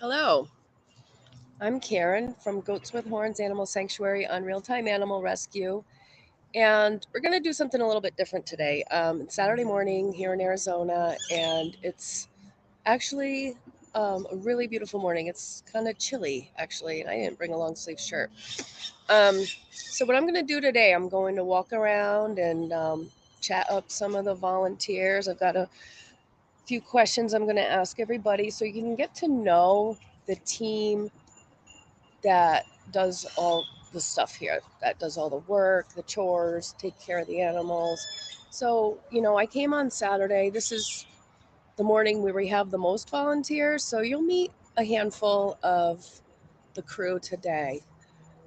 Hello, I'm Karen from Goats with Horns Animal Sanctuary on Real Time Animal Rescue. And we're going to do something a little bit different today. It's Saturday morning here in Arizona, and it's actually a really beautiful morning. It's kind of chilly, actually, and I didn't bring a long sleeve shirt. So, what I'm going to do today, I'm going to walk around and chat up some of the volunteers. I've got a few questions I'm going to ask everybody so you can get to know the team that does all the stuff here, that does all the work, the chores, take care of the animals. So, I came on Saturday. This is the morning where we have the most volunteers. So you'll meet a handful of the crew today.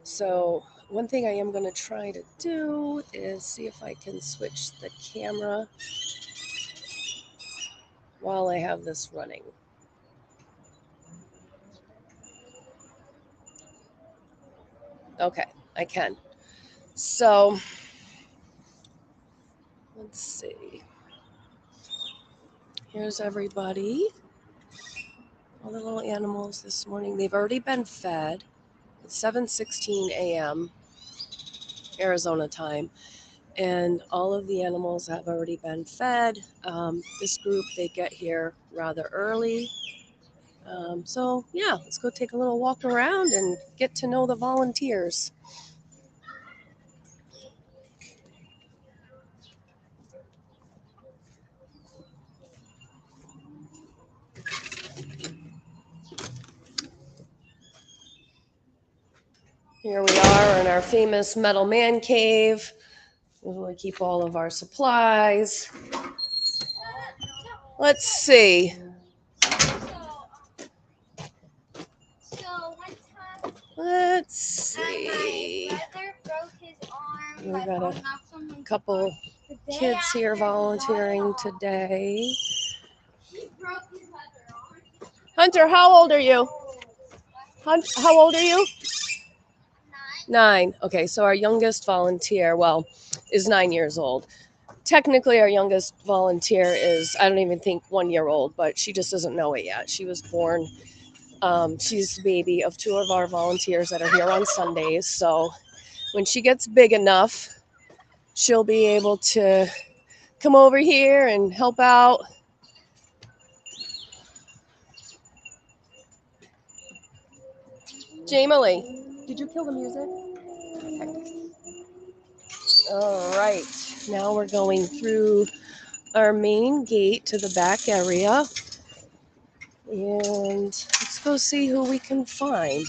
So, one thing I am going to try to do is see if I can switch the camera while I have this running. Okay, I can. So, let's see. Here's everybody. All the little animals this morning. They've already been fed. It's 7:16 a.m. Arizona time, and all of the animals have already been fed. This group, they get here rather early. So yeah, let's go take a little walk around and get to know the volunteers. Here we are in our famous metal man cave, where we keep all of our supplies. Let's see. Let's see. We've got a couple kids here volunteering today. Hunter, how old are you? How old are you? 9. Okay, so our youngest volunteer, is 9 years old. Technically, our youngest volunteer is, I don't even think 1 year old, but she just doesn't know it yet. She was born. She's the baby of 2 of our volunteers that are here on Sundays. So when she gets big enough, she'll be able to come over here and help out. Jamily, did you kill the music? Okay. All right. Now we're going through our main gate to the back area. And let's go see who we can find.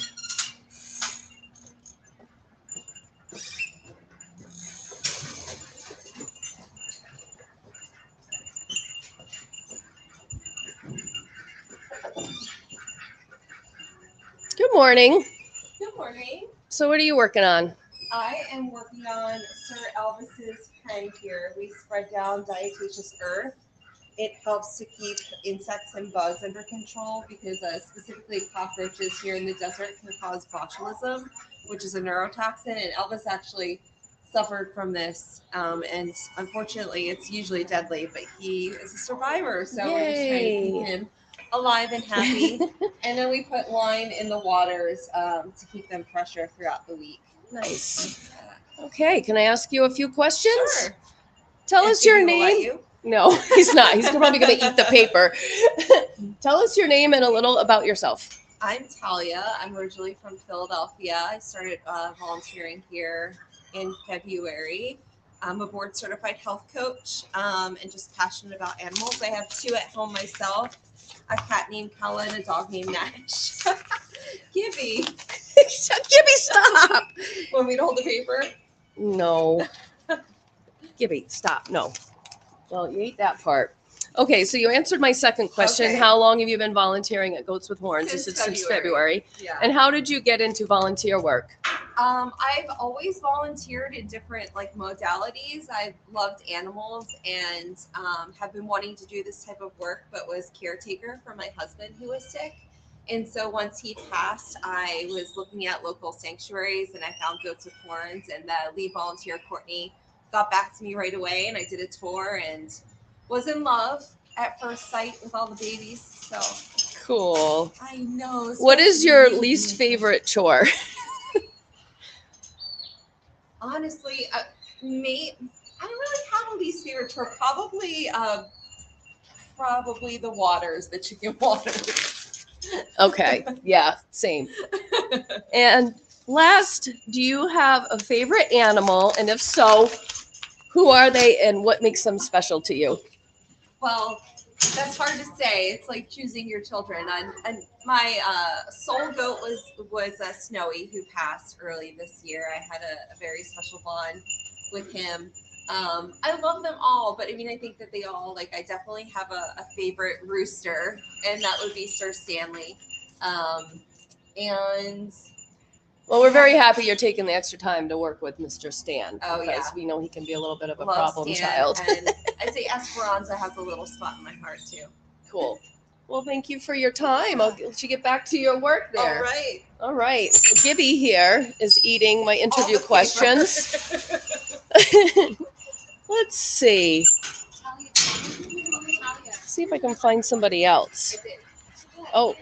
Good morning. Good morning. So what are you working on? I am working on Sir Elvis's pen here. We spread down diatomaceous earth. It helps to keep insects and bugs under control because specifically cockroaches here in the desert can cause botulism, which is a neurotoxin. And Elvis actually suffered from this. And unfortunately, it's usually deadly, but he is a survivor. So we're just trying to keep him alive and happy. And then we put wine in the waters to keep them fresher throughout the week. Nice. Okay, can I ask you a few questions? Sure. Tell us your name. No, he's not. He's probably going to eat the paper. Tell us your name and a little about yourself. I'm Talia. I'm originally from Philadelphia. I started volunteering here in February. I'm a board certified health coach and just passionate about animals. I have 2 at home myself, a cat named Kella and a dog named Nash. Gibby. Gibby, stop. Want me to hold the paper? No. Gibby, stop. No. Well, you ate that part. Okay, so you answered my second question. Okay. How long have you been volunteering at Goats with Horns? Since February. Yeah. And how did you get into volunteer work? I've always volunteered in different modalities. I've loved animals and have been wanting to do this type of work, but was caretaker for my husband who was sick. And so once he passed, I was looking at local sanctuaries and I found Goats with Horns, and the lead volunteer, Courtney, got back to me right away, and I did a tour and was in love at first sight with all the babies. So Cool. I know. What is especially your you. least favorite chore? Honestly, me, I don't really have a least favorite chore. Probably the waters, the chicken waters. Okay. Yeah, same. And last, do you have a favorite animal? And if so, who are they and what makes them special to you? Well, that's hard to say. It's like choosing your children. And my soul goat was Snowy, who passed early this year. I had a very special bond with him. I love them all, but I mean, I think that they all like. I definitely have a favorite rooster, and that would be Sir Stanley. And Well, we're very happy you're taking the extra time to work with Mr. Stan. Oh, because yeah. we know he can be a little bit of a love problem Stan, child. and I'd say Esperanza has a little spot in my heart too. Cool. Well, thank you for your time. I'll let you get back to your work there. All right. All right. So Gibby here is eating my interview All the questions. Let's see. See if I can find somebody else. Oh,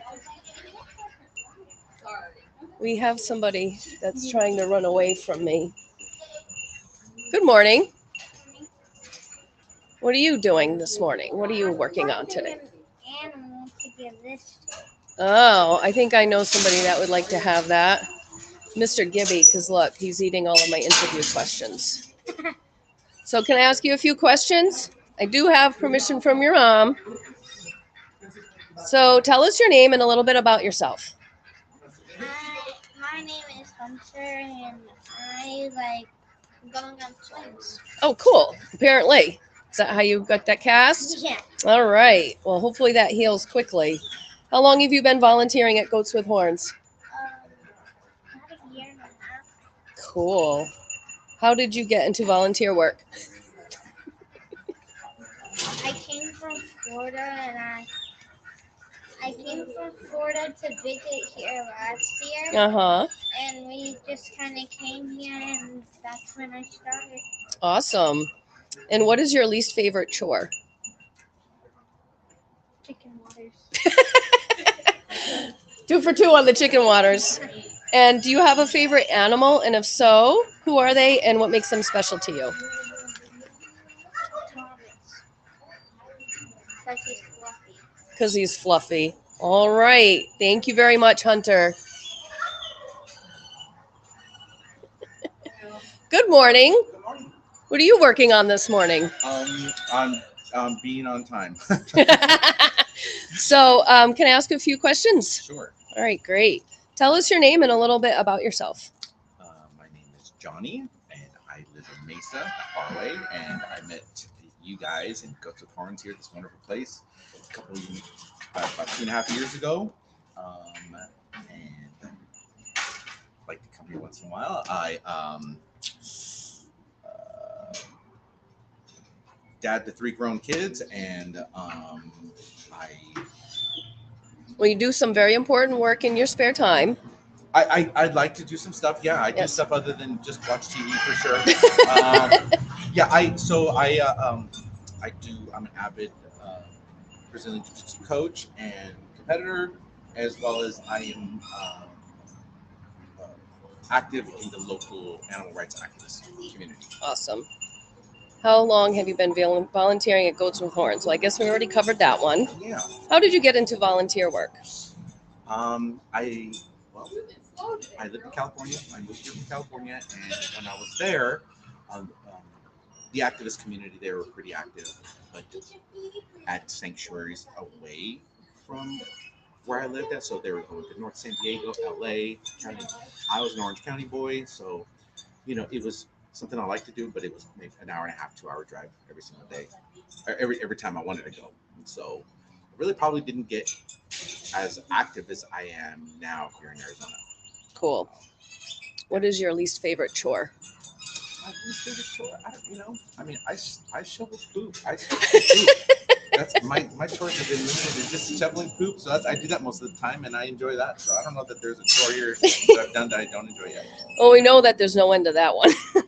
we have somebody that's trying to run away from me. Good morning. What are you doing this morning? What are you working on today? Animal to give this to. Oh, I think I know somebody that would like to have that. Mr. Gibby, because look, he's eating all of my interview questions. So can I ask you a few questions? I do have permission from your mom. So tell us your name and a little bit about yourself. My name is Hunter, and I like going on swings. Oh, cool. Apparently. Is that how you got that cast? Yeah. All right. Well, hopefully that heals quickly. How long have you been volunteering at Goats with Horns? About a year and a half. Cool. How did you get into volunteer work? I came from Florida, and I came from Florida to visit here last year, Uh-huh. and we just kind of came here, and that's when I started. Awesome. And what is your least favorite chore? Chicken waters. 2 for 2 on the chicken waters. And do you have a favorite animal? And if so, who are they and what makes them special to you? Thomas. Because he's fluffy. Because he's fluffy. All right. Thank you very much, Hunter. Good morning. Good morning. What are you working on this morning? I'm being on time. So, can I ask a few questions? Sure. All right, great. Tell us your name and a little bit about yourself. My name is Johnny, and I live in Mesa, far away, and I met you guys and Goats with Horns here, this wonderful place, about 2.5 years ago. And I like to come here once in a while. I dad to 3 grown kids, and Well, you do some very important work in your spare time. I'd like to do some stuff. Yeah, I do Yes. stuff other than just watch TV for sure. Yeah, I'm an avid Brazilian Jiu-Jitsu coach and competitor, as well as I am active in the local animal rights activist community. Awesome. How long have you been volunteering at Goats with Horns? Well, I guess we already covered that one. Yeah. How did you get into volunteer work? I lived in California. I moved here from California, and when I was there, the activist community there were pretty active, but at sanctuaries away from where I lived at. So they were going to North San Diego, LA. I was an Orange County boy, so it was something I liked to do, but it was maybe an hour and a half, 2 hour drive every single day, every time I wanted to go. And so I really probably didn't get as active as I am now here in Arizona. Cool. What is your least favorite chore? My least favorite chore, I shovel poop. I shovel poop. That's my chores have been limited to just shoveling poop. So I do that most of the time, and I enjoy that. So I don't know that there's a chore here that I've done that I don't enjoy yet. Well, we know that there's no end to that one. Right.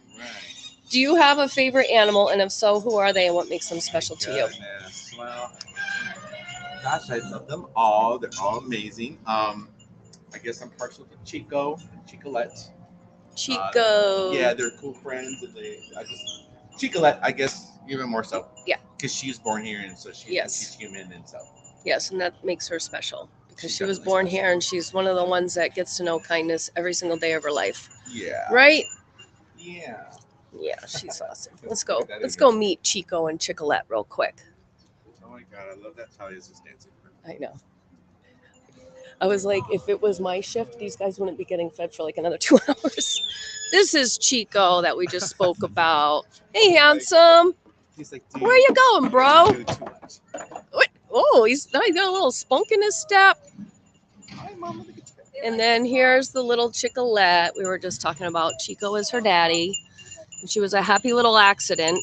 Do you have a favorite animal? And if so, who are they and what makes them special to you? Goodness. Well, Gosh, I love them all. They're all amazing. I guess I'm partial to Chico and Chicolette. Chico. Yeah, they're cool friends, and Chicolette, I guess, even more so. Yeah. Because she's born here, and so she's human, and so. Yes, and that makes her special because She's she was definitely born special. here, and she's one of the ones that gets to know kindness every single day of her life. Yeah. Right? Yeah. Yeah, she's awesome. Let's Look go. at that Let's image. go meet Chico and Chicolette real quick. Oh my god, I love that Talia's just dancing. I know. I was like, if it was my shift, these guys wouldn't be getting fed for like another 2 hours. This is Chico that we just spoke about. Hey, handsome. He's like, Where you going, bro? Doing too much. What? Oh, he's got a little spunk in his step. Hi, Mama. Look at you. And then here's the little Chicolette. We were just talking about Chico is her daddy. And she was a happy little accident.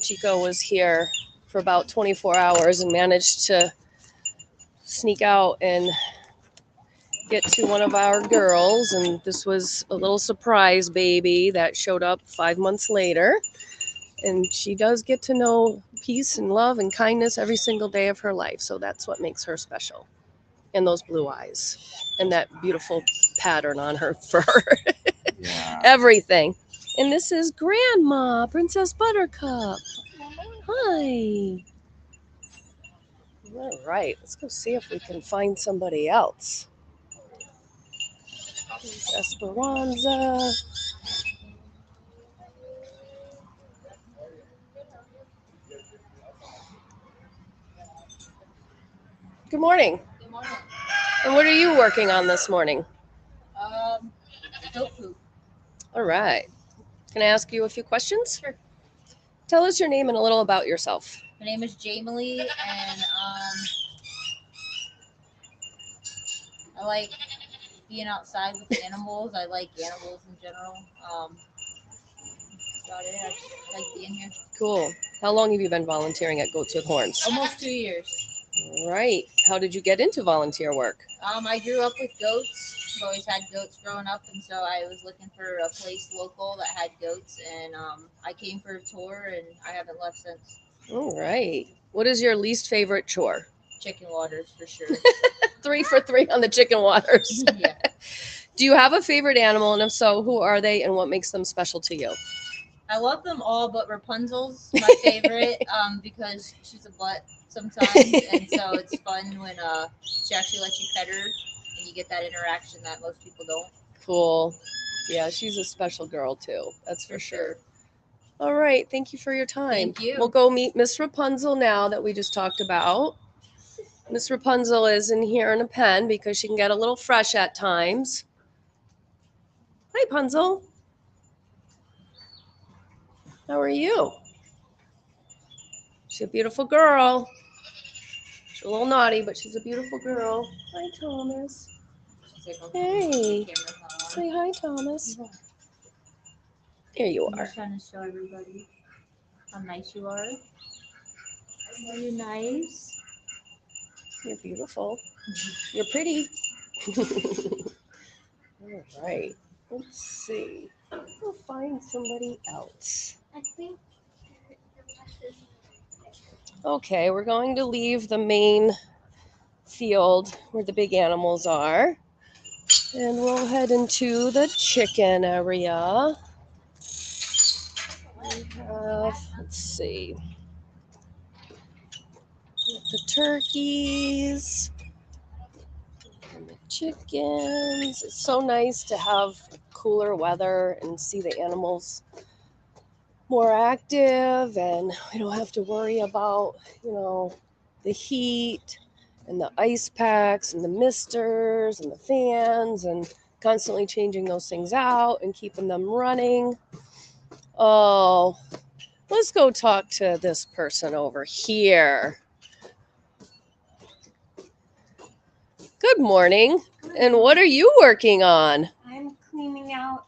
Chico was here for about 24 hours and managed to sneak out and get to one of our girls. And this was a little surprise baby that showed up 5 months later. And she does get to know peace and love and kindness every single day of her life. So that's what makes her special. And those blue eyes and that beautiful pattern on her fur. Yeah. Everything. And this is Grandma, Princess Buttercup. Hi. All right, let's go see if we can find somebody else. Here's Esperanza. Good morning. Good morning. And what are you working on this morning? Goat poop. All right. Can I ask you a few questions? Sure. Tell us your name and a little about yourself. My name is Jamie, and I like being outside with the animals. I like animals in general. That's about it. I just like being here. Cool. How long have you been volunteering at Goats with Horns? Almost 2 years. All right. How did you get into volunteer work? I grew up with goats. I've always had goats growing up, and so I was looking for a place local that had goats, and I came for a tour, and I haven't left since. All right. What is your least favorite chore? Chicken waters, for sure. 3 for 3 on the chicken waters. Yeah. Do you have a favorite animal? And if so, who are they and what makes them special to you? I love them all, but Rapunzel's my favorite because she's a butt sometimes, and so it's fun when she actually lets you pet her, and you get that interaction that most people don't. Cool. Yeah, she's a special girl too. That's for sure. All right. Thank you for your time. Thank you. We'll go meet Miss Rapunzel now that we just talked about. Miss Rapunzel is in here in a pen because she can get a little fresh at times. Hi, Punzel. How are you? She's a beautiful girl. She's a little naughty, but she's a beautiful girl. Hi, Thomas. She's like, Hey. camera's not on. Say hi, Thomas. There you I'm are. just trying to show everybody how nice you are. Are you nice? You're beautiful. You're pretty. All right. Let's see. We'll find somebody else. I think Okay, we're going to leave the main field where the big animals are. And we'll head into the chicken area. We have, let's see, the turkeys and the chickens. It's so nice to have cooler weather and see the animals more active, and we don't have to worry about, the heat and the ice packs and the misters and the fans and constantly changing those things out and keeping them running. Oh, let's go talk to this person over here. Good morning. And what are you working on? I'm cleaning out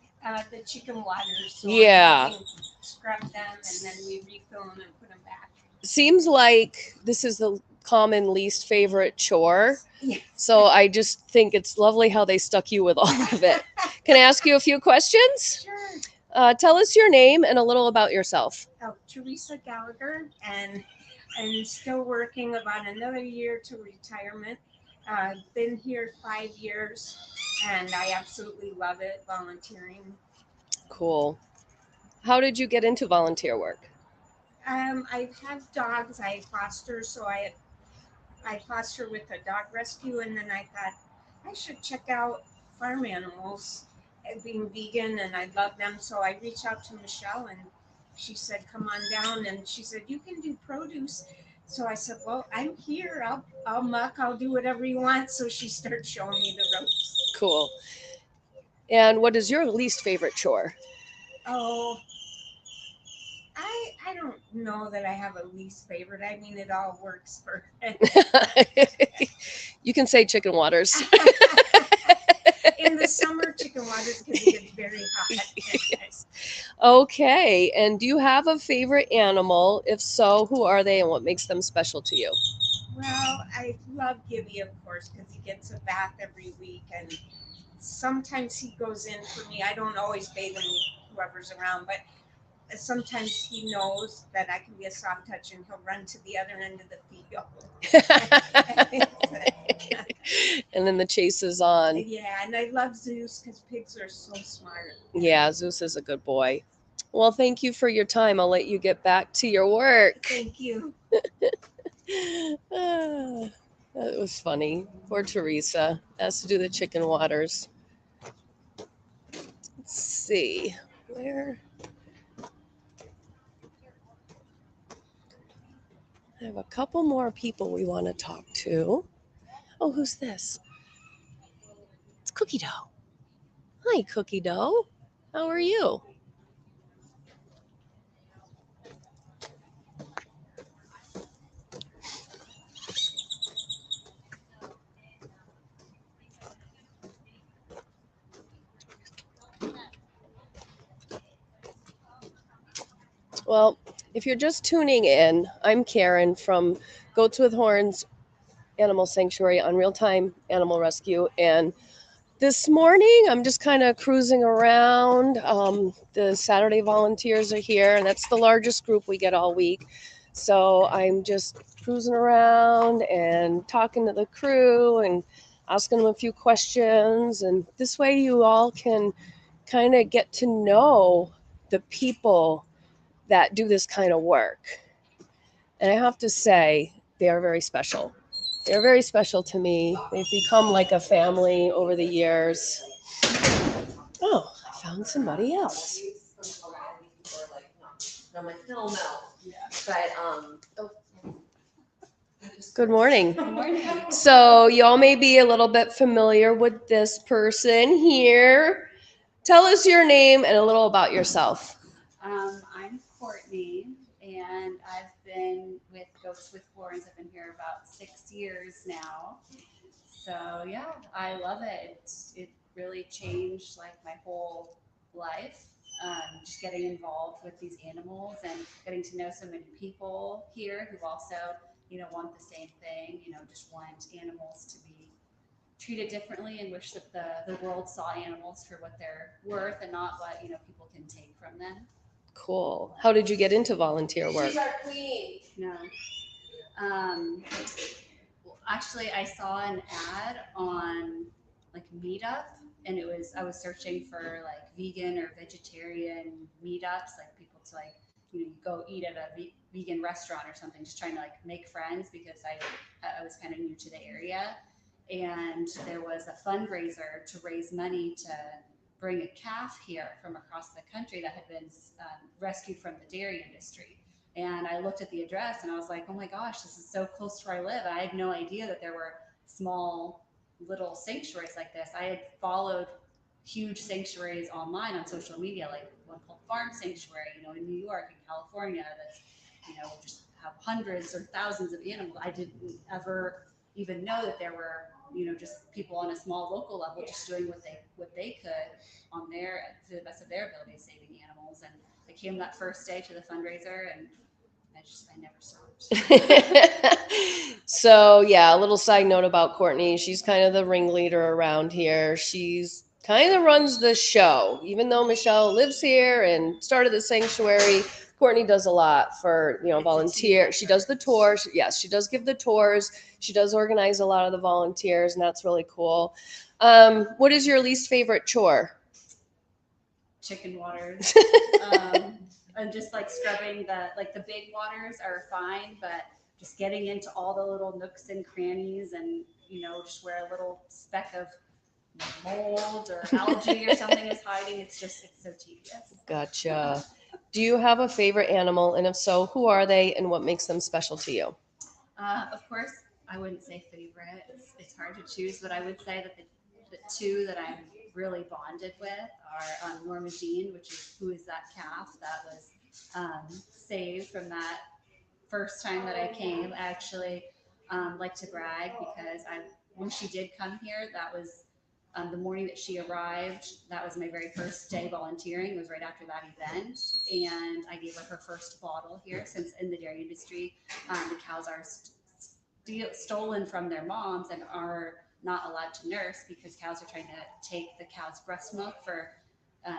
the chicken waters. So Yeah. I can scrub them and then we refill them and put them back. Seems like this is the common least favorite chore. Yeah. So I just think it's lovely how they stuck you with all of it. Can I ask you a few questions? Sure. Tell us your name and a little about yourself. Oh, Teresa Gallagher, and and still working about another year to retirement. Been here 5 years, and I absolutely love it, volunteering. Cool. How did you get into volunteer work? I have dogs. I foster, so I foster with a dog rescue, and then I thought I should check out farm animals, being vegan, and I love them. So I reached out to Michelle, and she said, "Come on down," and she said, "You can do produce." So I said, "Well, I'm here. I'll muck. I'll do whatever you want." So she started showing me the ropes. Cool. And what is your least favorite chore? Oh, I don't know that I have a least favorite. I mean, it all works for. You can say chicken waters. In the summer, chicken waters because it gets very hot. Okay. And do you have a favorite animal? If so, who are they and what makes them special to you? Well, I love Gibby, of course, because he gets a bath every week, and sometimes he goes in for me. I don't always bathe him, whoever's around, but sometimes he knows that I can be a soft touch, and he'll run to the other end of the field. And then the chase is on. Yeah, and I love Zeus because pigs are so smart. Yeah, Zeus is a good boy. Well, thank you for your time. I'll let you get back to your work. Thank you. Ah, that was funny. Poor Teresa has to do the chicken waters. Let's see. Where? I have a couple more people we want to talk to. Oh, who's this? It's Cookie Dough. Hi, Cookie Dough. How are you? Well, if you're just tuning in, I'm Karen from Goats with Horns Animal Sanctuary on Real Time Animal Rescue. And this morning, I'm just kind of cruising around. The Saturday volunteers are here, and that's the largest group we get all week. So I'm just cruising around and talking to the crew and asking them a few questions. And this way, you all can kind of get to know the people that do this kind of work. And I have to say, they are very special. They're very special to me. They've become like a family over the years. Oh, I found somebody else. I'm like, no. But good morning. Good morning. So y'all may be a little bit familiar with this person here. Tell us your name and a little about yourself. I'm Courtney, and I've been with Goats with Horns. I've been here about 6 years now. So yeah, I love it. It really changed like my whole life. Just getting involved with these animals and getting to know so many people here who also, want the same thing. Just want animals to be treated differently and wish that the world saw animals for what they're worth and not what people can take from them. Cool. How did you get into volunteer work? She's our queen. No. Well, actually, I saw an ad on like Meetup, and I was searching for like vegan or vegetarian meetups, like people to like go eat at a vegan restaurant or something, just trying to like make friends because I was kind of new to the area, and there was a fundraiser to raise money to bring a calf here from across the country that had been rescued from the dairy industry. And I looked at the address and I was like, oh my gosh, this is so close to where I live. I had no idea that there were small little sanctuaries like this. I had followed huge sanctuaries online on social media, like one called Farm Sanctuary, in New York and California, that's, just have hundreds or thousands of animals. I didn't ever even know that there were, just people on a small local level just doing what they could on to the best of their ability, saving animals. And I came that first day to the fundraiser, and I never stopped. So yeah, a little side note about Courtney. She's kind of the ringleader around here. She's kind of runs the show. Even though Michelle lives here and started the sanctuary, Courtney does a lot for, It's a team volunteer. She does the effort. tours. Yes, she does give the tours. She does organize a lot of the volunteers, and that's really cool. What is your least favorite chore? Chicken waters. And just like scrubbing the big waters are fine, but just getting into all the little nooks and crannies and, just where a little speck of mold or algae or something is hiding, it's so tedious. Gotcha. Do you have a favorite animal? And if so, who are they and what makes them special to you? Of course, I wouldn't say favorite. It's hard to choose, but I would say that the two that I'm really bonded with are Norma Jean, who is that calf that was saved from that first time that I came. I actually like to brag because when she did come here, that was the morning that she arrived. That was my very first day volunteering. It was right after that event, and I gave her first bottle here. Since in the dairy industry, the cows are stolen from their moms and are not allowed to nurse because cows are trying to take the cow's breast milk for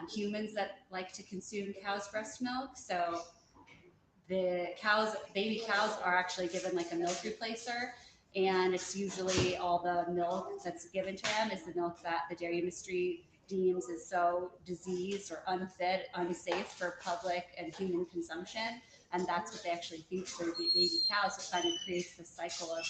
humans that like to consume cow's breast milk. So the baby cows are actually given like a milk replacer, and it's usually all the milk that's given to them is the milk that the dairy industry deems is so diseased or unfit, unsafe for public and human consumption. And that's what they actually feed to their baby cows. So it kind of creates this cycle of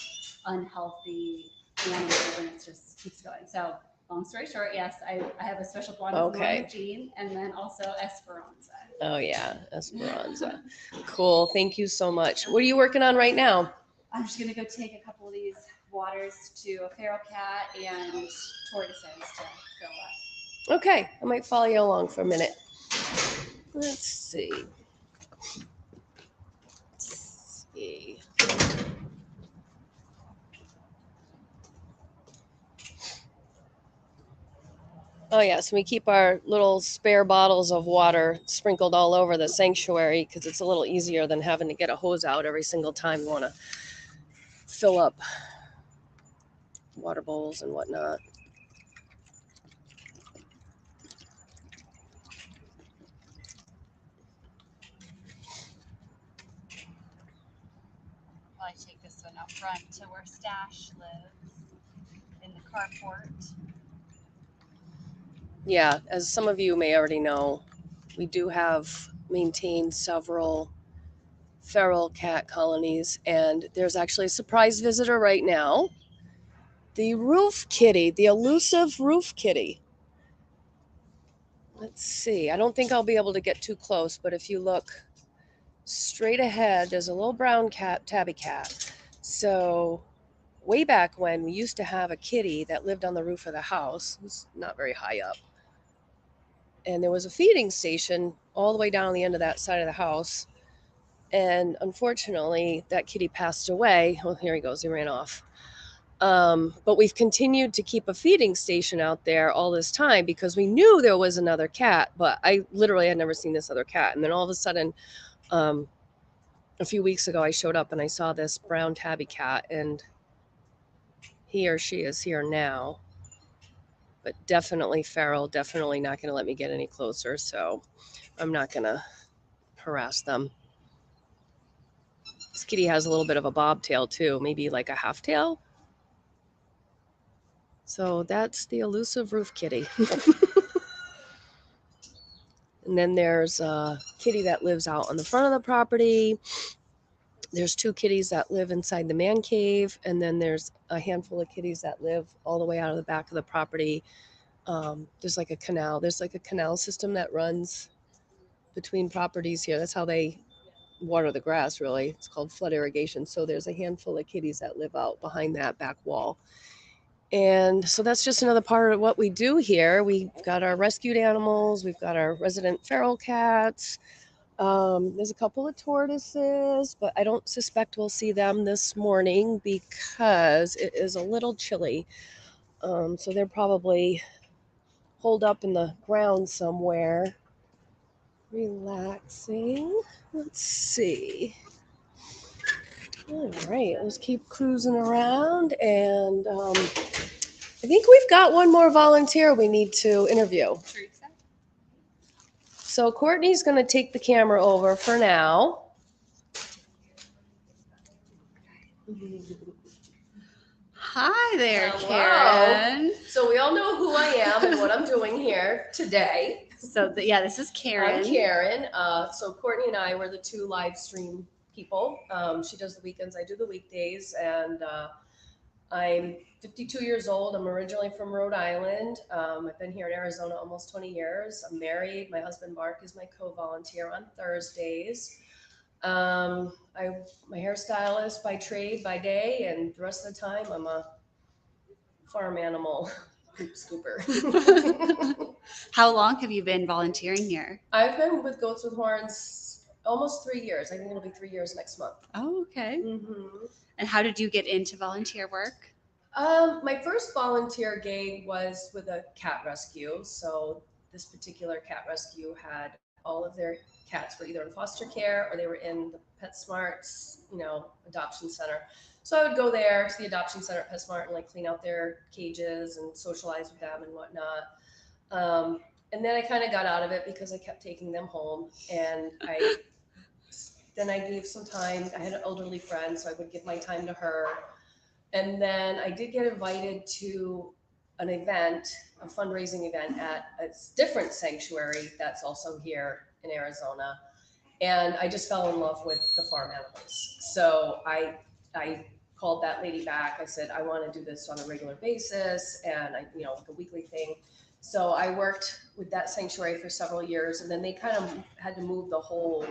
unhealthy animals, and it just keeps going. So long story short, yes, I have a special bond with Norma Jean, and then also Esperanza. Oh, yeah, Esperanza. Cool. Thank you so much. What are you working on right now? I'm just going to go take a couple of these waters to a feral cat and tortoises to fill up. Okay, I might follow you along for a minute. Let's see. Oh, yes, we keep our little spare bottles of water sprinkled all over the sanctuary because it's a little easier than having to get a hose out every single time you want to fill up water bowls and whatnot. I take this one out front to where Stash lives in the carport. Yeah, as some of you may already know, we do have maintained several feral cat colonies, and there's actually a surprise visitor right now. The roof kitty, the elusive roof kitty. Let's see. I don't think I'll be able to get too close, but if you look straight ahead, there's a little brown tabby cat. So way back when, we used to have a kitty that lived on the roof of the house. It was not very high up. And there was a feeding station all the way down the end of that side of the house. And unfortunately, that kitty passed away. Oh, here he goes. He ran off. But we've continued to keep a feeding station out there all this time because we knew there was another cat, but I literally had never seen this other cat. And then all of a sudden, a few weeks ago, I showed up and I saw this brown tabby cat, and he or she is here now. But definitely feral, definitely not going to let me get any closer. So I'm not going to harass them. This kitty has a little bit of a bobtail too, maybe like a half tail. So that's the elusive roof kitty. And then there's a kitty that lives out on the front of the property. There's 2 kitties that live inside the man cave. And then there's a handful of kitties that live all the way out of the back of the property. There's like a canal. There's like a canal system that runs between properties here. That's how they water the grass, really. It's called flood irrigation. So there's a handful of kitties that live out behind that back wall. And so that's just another part of what we do here. We've got our rescued animals. We've got our resident feral cats. There's a couple of tortoises, but I don't suspect we'll see them this morning because it is a little chilly. So they're probably holed up in the ground somewhere, relaxing. Let's see. All right, let's keep cruising around, and I think we've got one more volunteer we need to interview. Teresa? So Courtney's going to take the camera over for now. Hi there, Hello. Karen. So we all know who I am and what I'm doing here today. So yeah, this is Karen. I'm Karen. So Courtney and I were the two live stream people. She does the weekends, I do the weekdays, and I'm 52 years old. I'm originally from Rhode Island. I've been here in Arizona almost 20 years. I'm married. My husband Mark is my co-volunteer on Thursdays. I'm my hairstylist by trade by day, and the rest of the time I'm a farm animal poop scooper. How long have you been volunteering here? I've been with Goats with Horns almost 3 years. I think it'll be 3 years next month. Oh, okay. Mm-hmm. And how did you get into volunteer work? My first volunteer gig was with a cat rescue. So this particular cat rescue had all of their cats were either in foster care or they were in the PetSmart's, adoption center. So I would go there to the adoption center at PetSmart and like clean out their cages and socialize with them and whatnot. And then I kind of got out of it because I kept taking them home, and then I gave some time. I had an elderly friend, so I would give my time to her. And then I did get invited to an event, a fundraising event at a different sanctuary that's also here in Arizona. And I just fell in love with the farm animals. So I called that lady back. I said, I want to do this on a regular basis and like a weekly thing. So I worked with that sanctuary for several years, and then they kind of had to move the whole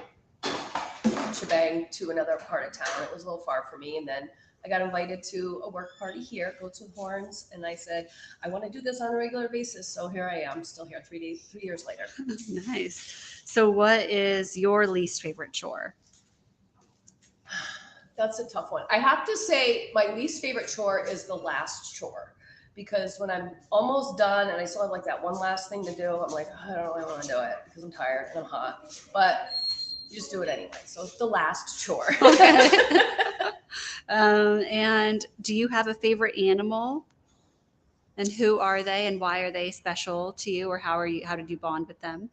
shebang to another part of town. It was a little far for me. And then I got invited to a work party here at Goats with Horns, and I said, I want to do this on a regular basis. So here I am, still here 3 years later. Nice. So what is your least favorite chore? That's a tough one. I have to say my least favorite chore is the last chore, because when I'm almost done and I still have like that one last thing to do, I'm like, I don't really want to do it because I'm tired and I'm hot, but you just do it anyway. So it's the last chore. Okay. And do you have a favorite animal? And who are they, and why are they special to you, or how did you bond with them?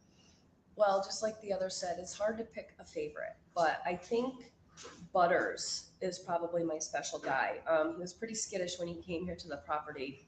Well, just like the other said, it's hard to pick a favorite, but I think Butters is probably my special guy. He was pretty skittish when he came here to the property.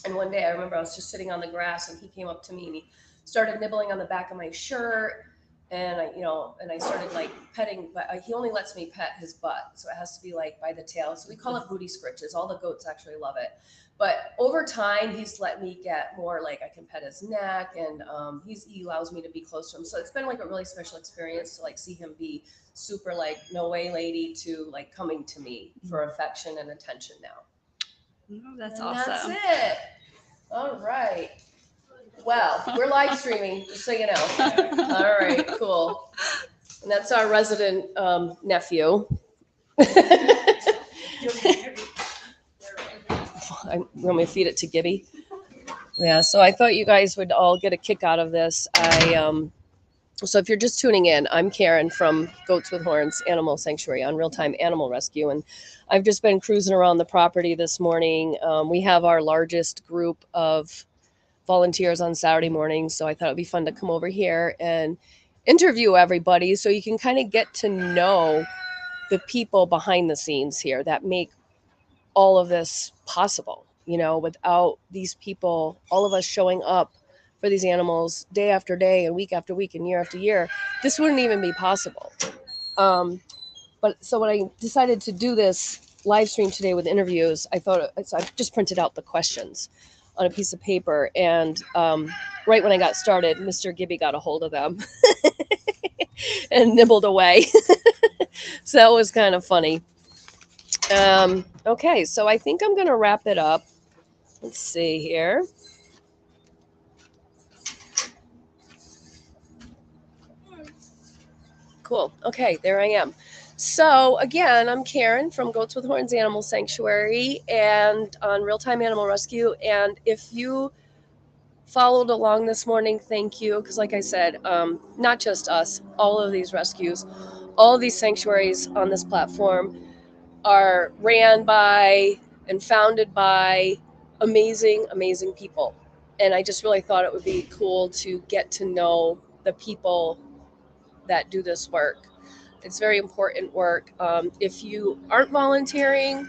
And one day I remember I was just sitting on the grass and he came up to me and he started nibbling on the back of my shirt. And I started like petting, but he only lets me pet his butt. So it has to be like by the tail. So we call it booty scritches. All the goats actually love it. But over time, he's let me get more, like I can pet his neck, and he allows me to be close to him. So it's been like a really special experience to like see him be super like, no way lady, to like coming to me for affection and attention now. Oh, that's And awesome. That's it. All right. Well, we're live streaming, just so you know. All right, cool. And that's our resident nephew. You want me to feed it to Gibby? Yeah, so I thought you guys would all get a kick out of this. So if you're just tuning in, I'm Karen from Goats with Horns Animal Sanctuary on Real-Time Animal Rescue, and I've just been cruising around the property this morning. We have our largest group of volunteers on Saturday mornings, so I thought it'd be fun to come over here and interview everybody so you can kind of get to know the people behind the scenes here that make all of this possible. Without these people, all of us showing up for these animals day after day and week after week and year after year, this wouldn't even be possible. But so when I decided to do this live stream today with interviews, I just printed out the questions on a piece of paper, and right when I got started, Mr. Gibby got a hold of them and nibbled away. So that was kind of funny. Okay, so I think I'm going to wrap it up. Let's see here. Cool. Okay, there I am. So again, I'm Karen from Goats with Horns Animal Sanctuary and on Real-Time Animal Rescue. And if you followed along this morning, thank you. Because like I said, not just us, all of these rescues, all of these sanctuaries on this platform are ran by and founded by amazing, amazing people. And I just really thought it would be cool to get to know the people that do this work. It's very important work. If you aren't volunteering,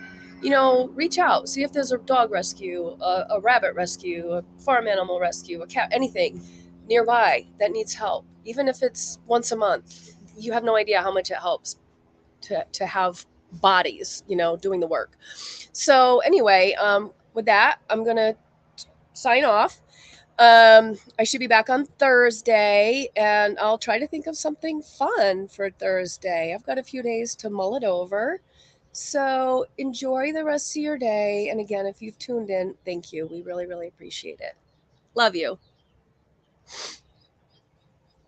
reach out, see if there's a dog rescue, a rabbit rescue, a farm animal rescue, a cat, anything nearby that needs help. Even if it's once a month, you have no idea how much it helps to have bodies, doing the work. So anyway, with that, I'm gonna sign off. I should be back on Thursday, and I'll try to think of something fun for Thursday. I've got a few days to mull it over. So enjoy the rest of your day. And again, if you've tuned in, thank you. We really, really appreciate it. Love you.